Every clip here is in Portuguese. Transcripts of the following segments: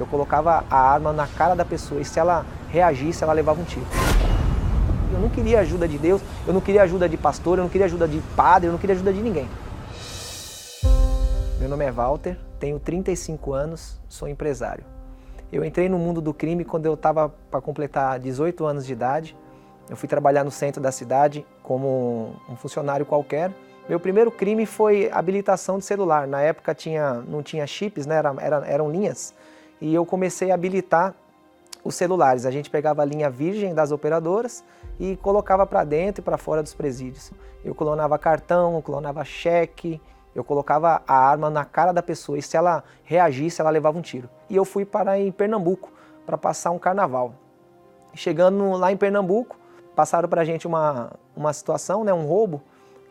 Eu colocava a arma na cara da pessoa e se ela reagisse, ela levava um tiro. Eu não queria ajuda de Deus, eu não queria ajuda de pastor, eu não queria ajuda de padre, eu não queria ajuda de ninguém. Meu nome é Walter, tenho 35 anos, sou empresário. Eu entrei no mundo do crime quando eu estava para completar 18 anos de idade. Eu fui trabalhar no centro da cidade como um funcionário qualquer. Meu primeiro crime foi habilitação de celular. Na época não tinha chips, né? Eram linhas. E eu comecei a habilitar os celulares. A gente pegava a linha virgem das operadoras e colocava para dentro e para fora dos presídios. Eu clonava cartão, clonava cheque, eu colocava a arma na cara da pessoa e se ela reagisse, ela levava um tiro. E eu fui parar em Pernambuco para passar um carnaval. Chegando lá em Pernambuco, passaram para a gente uma situação, né, um roubo,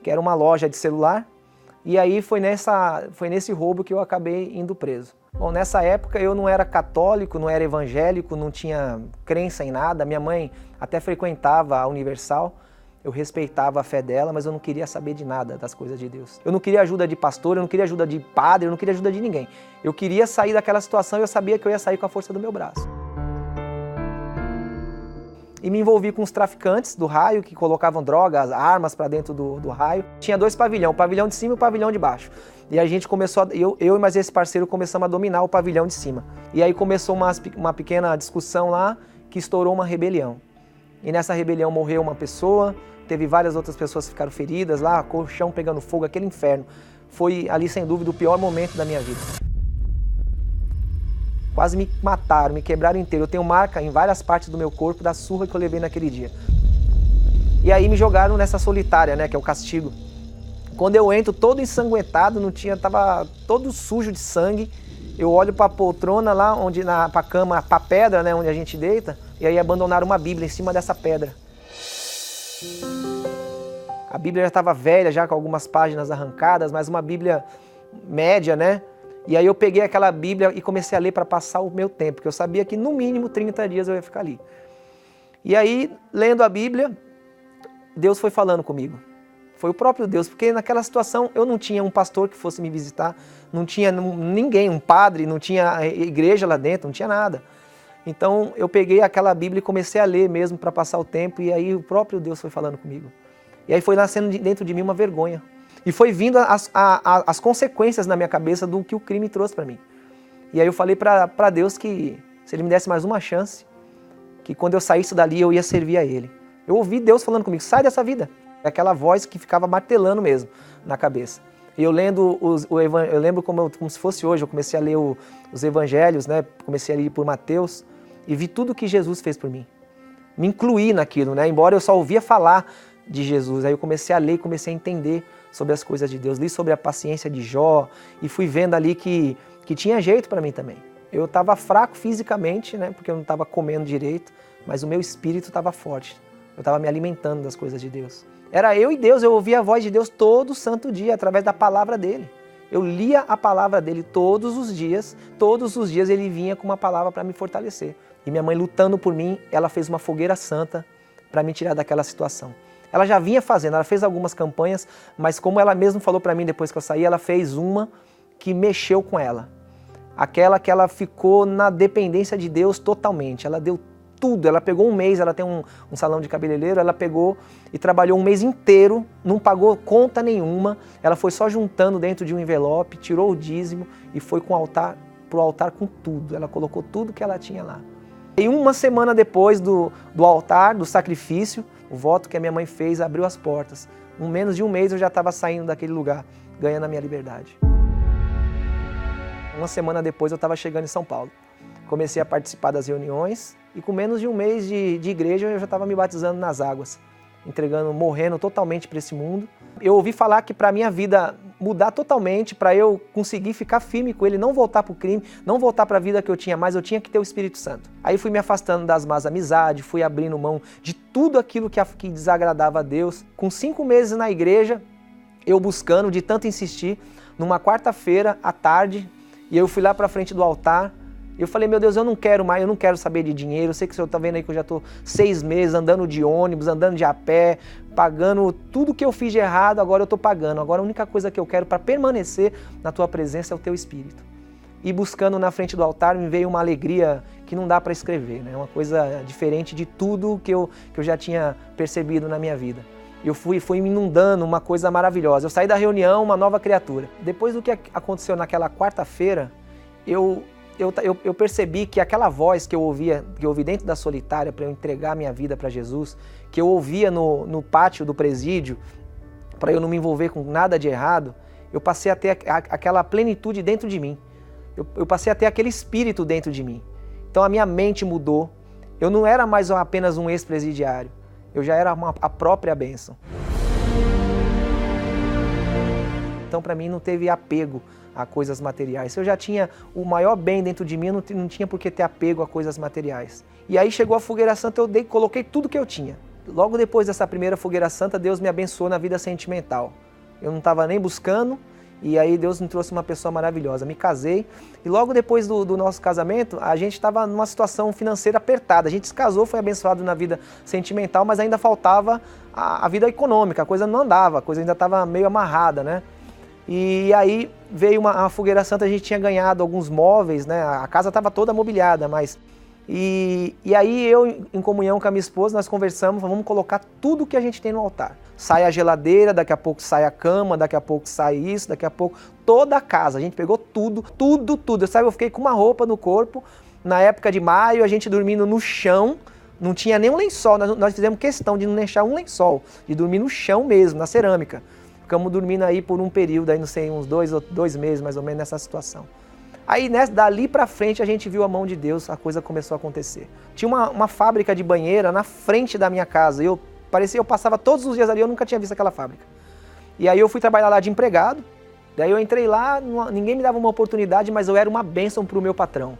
que era uma loja de celular. E aí foi nesse roubo que eu acabei indo preso. Bom, nessa época eu não era católico, não era evangélico, não tinha crença em nada. Minha mãe até frequentava a Universal, eu respeitava a fé dela, mas eu não queria saber de nada das coisas de Deus. Eu não queria ajuda de pastor, eu não queria ajuda de padre, eu não queria ajuda de ninguém. Eu queria sair daquela situação e eu sabia que eu ia sair com a força do meu braço. E me envolvi com os traficantes do raio, que colocavam drogas, armas para dentro do raio. Tinha dois pavilhões, o pavilhão de cima e o pavilhão de baixo. E a gente começou, eu e mais esse parceiro começamos a dominar o pavilhão de cima. E aí começou uma pequena discussão lá, que estourou uma rebelião. E nessa rebelião morreu uma pessoa, teve várias outras pessoas que ficaram feridas lá, colchão pegando fogo, aquele inferno. Foi ali, sem dúvida, o pior momento da minha vida. Quase me mataram, me quebraram inteiro. Eu tenho marca em várias partes do meu corpo da surra que eu levei naquele dia. E aí me jogaram nessa solitária, né, que é o castigo. Quando eu entro todo ensanguentado, tava todo sujo de sangue. Eu olho para a poltrona lá, para a cama, para a pedra, né, onde a gente deita, e aí abandonaram uma Bíblia em cima dessa pedra. A Bíblia já estava velha, já com algumas páginas arrancadas, mas uma Bíblia média, né? E aí eu peguei aquela Bíblia e comecei a ler para passar o meu tempo, porque eu sabia que no mínimo 30 dias eu ia ficar ali. E aí, lendo a Bíblia, Deus foi falando comigo. Foi o próprio Deus, porque naquela situação eu não tinha um pastor que fosse me visitar, não tinha ninguém, um padre, não tinha igreja lá dentro, não tinha nada. Então eu peguei aquela Bíblia e comecei a ler mesmo para passar o tempo, e aí o próprio Deus foi falando comigo. E aí foi nascendo dentro de mim uma vergonha. E foi vindo as consequências na minha cabeça do que o crime trouxe para mim. E aí eu falei para Deus que se Ele me desse mais uma chance, que quando eu saísse dali eu ia servir a Ele. Eu ouvi Deus falando comigo, sai dessa vida. Aquela voz que ficava martelando mesmo na cabeça. E eu lendo eu lembro como se fosse hoje, eu comecei a ler os evangelhos, né? Comecei a ler por Mateus e vi tudo que Jesus fez por mim. Me incluí naquilo, né? Embora eu só ouvia falar de Jesus. Aí eu comecei a ler e comecei a entender sobre as coisas de Deus. Li sobre a paciência de Jó e fui vendo ali que tinha jeito para mim também. Eu estava fraco fisicamente, né? Porque eu não estava comendo direito, mas o meu espírito estava forte. Eu estava me alimentando das coisas de Deus. Era eu e Deus, eu ouvia a voz de Deus todo santo dia, através da palavra dele. Eu lia a palavra dele todos os dias ele vinha com uma palavra para me fortalecer. E minha mãe lutando por mim, ela fez uma fogueira santa para me tirar daquela situação. Ela já vinha fazendo, ela fez algumas campanhas, mas como ela mesma falou para mim depois que eu saí, ela fez uma que mexeu com ela. Aquela que ela ficou na dependência de Deus totalmente, ela deu tudo, ela pegou um mês, ela tem um salão de cabeleireiro, ela pegou e trabalhou um mês inteiro, não pagou conta nenhuma, ela foi só juntando dentro de um envelope, tirou o dízimo e foi pro altar com tudo, ela colocou tudo que ela tinha lá. E uma semana depois do altar, do sacrifício, o voto que a minha mãe fez abriu as portas. Em menos de um mês eu já estava saindo daquele lugar, ganhando a minha liberdade. Uma semana depois eu estava chegando em São Paulo. Comecei a participar das reuniões e com menos de um mês de igreja eu já estava me batizando nas águas, morrendo totalmente para esse mundo. Eu ouvi falar que para a minha vida mudar totalmente, para eu conseguir ficar firme com ele, não voltar para o crime, não voltar para a vida que eu tinha mais, eu tinha que ter o Espírito Santo. Aí fui me afastando das más amizades, fui abrindo mão de tudo aquilo que desagradava a Deus. Com 5 meses na igreja, eu buscando, de tanto insistir, numa quarta-feira à tarde, e eu fui lá para frente do altar. Eu falei, meu Deus, eu não quero mais, eu não quero saber de dinheiro. Eu sei que o senhor está vendo aí que eu já estou 6 meses andando de ônibus, andando de a pé, pagando tudo que eu fiz de errado, agora eu estou pagando. Agora a única coisa que eu quero para permanecer na tua presença é o teu Espírito. e buscando na frente do altar me veio uma alegria que não dá para escrever, né? Uma coisa diferente de tudo que eu já tinha percebido na minha vida. Eu fui me inundando, uma coisa maravilhosa. Eu saí da reunião uma nova criatura. Depois do que aconteceu naquela quarta-feira, eu percebi que aquela voz que eu ouvi dentro da solitária para eu entregar minha vida para Jesus, que eu ouvia no pátio do presídio, para eu não me envolver com nada de errado, eu passei a ter aquela plenitude dentro de mim. Eu passei a ter aquele espírito dentro de mim. Então a minha mente mudou. Eu não era mais apenas um ex-presidiário. Eu já era a própria bênção. Então para mim não teve apego a coisas materiais. Se eu já tinha o maior bem dentro de mim, eu não tinha por que ter apego a coisas materiais. E aí chegou a fogueira santa, eu coloquei tudo que eu tinha. Logo depois dessa primeira fogueira santa, Deus me abençoou na vida sentimental. Eu não estava nem buscando, e aí Deus me trouxe uma pessoa maravilhosa. Me casei, e logo depois do nosso casamento, a gente estava numa situação financeira apertada. A gente se casou, foi abençoado na vida sentimental, mas ainda faltava a vida econômica, a coisa não andava, a coisa ainda estava meio amarrada, né? E aí veio uma fogueira santa, a gente tinha ganhado alguns móveis, né? A casa estava toda mobiliada, mas... E aí eu, em comunhão com a minha esposa, nós conversamos, vamos colocar tudo que a gente tem no altar. Sai a geladeira, daqui a pouco sai a cama, daqui a pouco sai isso, daqui a pouco... Toda a casa, a gente pegou tudo. Eu fiquei com uma roupa no corpo, na época de maio, a gente dormindo no chão, não tinha nem um lençol, nós fizemos questão de não deixar um lençol, de dormir no chão mesmo, na cerâmica. Ficamos dormindo aí por um período, aí não sei, uns dois meses mais ou menos nessa situação. Aí dali pra frente a gente viu a mão de Deus, a coisa começou a acontecer. Tinha uma fábrica de banheira na frente da minha casa, eu passava todos os dias ali, eu nunca tinha visto aquela fábrica. E aí eu fui trabalhar lá de empregado, daí eu entrei lá, ninguém me dava uma oportunidade, mas eu era uma bênção pro meu patrão.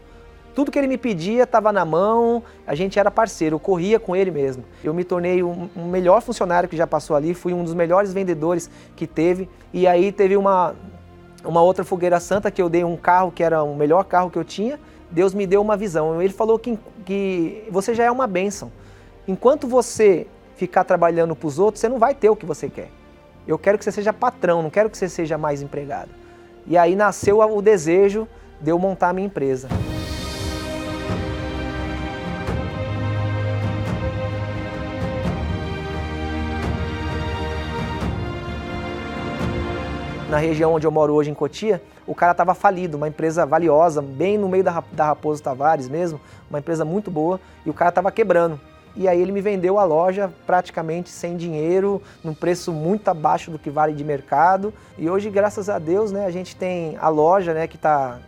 Tudo que ele me pedia estava na mão, a gente era parceiro, eu corria com ele mesmo. Eu me tornei um melhor funcionário que já passou ali, fui um dos melhores vendedores que teve, e aí teve uma outra fogueira santa que eu dei um carro que era o melhor carro que eu tinha. Deus me deu uma visão. Ele falou que você já é uma bênção. Enquanto você ficar trabalhando para os outros, você não vai ter o que você quer. Eu quero que você seja patrão, não quero que você seja mais empregado. E aí nasceu o desejo de eu montar a minha empresa. Na região onde eu moro hoje, em Cotia, o cara estava falido, uma empresa valiosa, bem no meio da Raposo Tavares mesmo, uma empresa muito boa, e o cara estava quebrando. E aí ele me vendeu a loja praticamente sem dinheiro, num preço muito abaixo do que vale de mercado. E hoje, graças a Deus, né, a gente tem a loja, né, que tá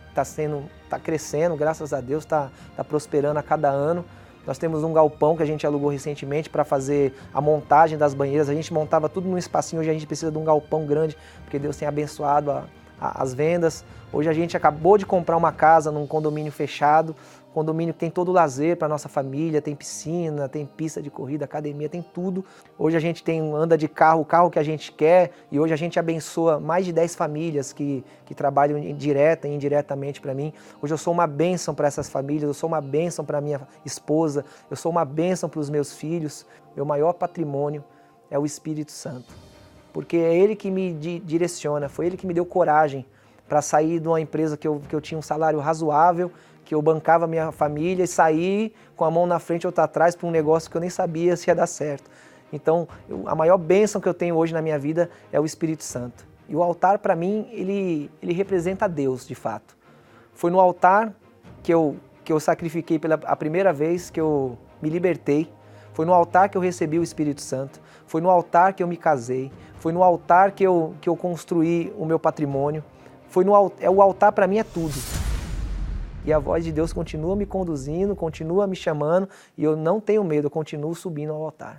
crescendo, graças a Deus, tá prosperando a cada ano. Nós temos um galpão que a gente alugou recentemente para fazer a montagem das banheiras. A gente montava tudo num espacinho, hoje a gente precisa de um galpão grande, porque Deus tem abençoado as vendas. Hoje a gente acabou de comprar uma casa num condomínio fechado, condomínio que tem todo o lazer para nossa família, tem piscina, tem pista de corrida, academia, tem tudo. Hoje a gente anda de carro, o carro que a gente quer, e hoje a gente abençoa mais de 10 famílias que trabalham direta e indiretamente para mim. Hoje eu sou uma bênção para essas famílias, eu sou uma bênção para minha esposa, eu sou uma bênção para os meus filhos. Meu maior patrimônio é o Espírito Santo, porque é Ele que me direciona, foi Ele que me deu coragem para sair de uma empresa que eu tinha um salário razoável, que eu bancava minha família e sair com a mão na frente e outra atrás para um negócio que eu nem sabia se ia dar certo. Então, a maior bênção que eu tenho hoje na minha vida é o Espírito Santo. E o altar, para mim, ele representa Deus, de fato. Foi no altar que eu sacrifiquei a primeira vez, que eu me libertei. Foi no altar que eu recebi o Espírito Santo. Foi no altar que eu me casei. Foi no altar que eu construí o meu patrimônio. O altar, para mim, é tudo. E a voz de Deus continua me conduzindo, continua me chamando, e eu não tenho medo, eu continuo subindo ao altar.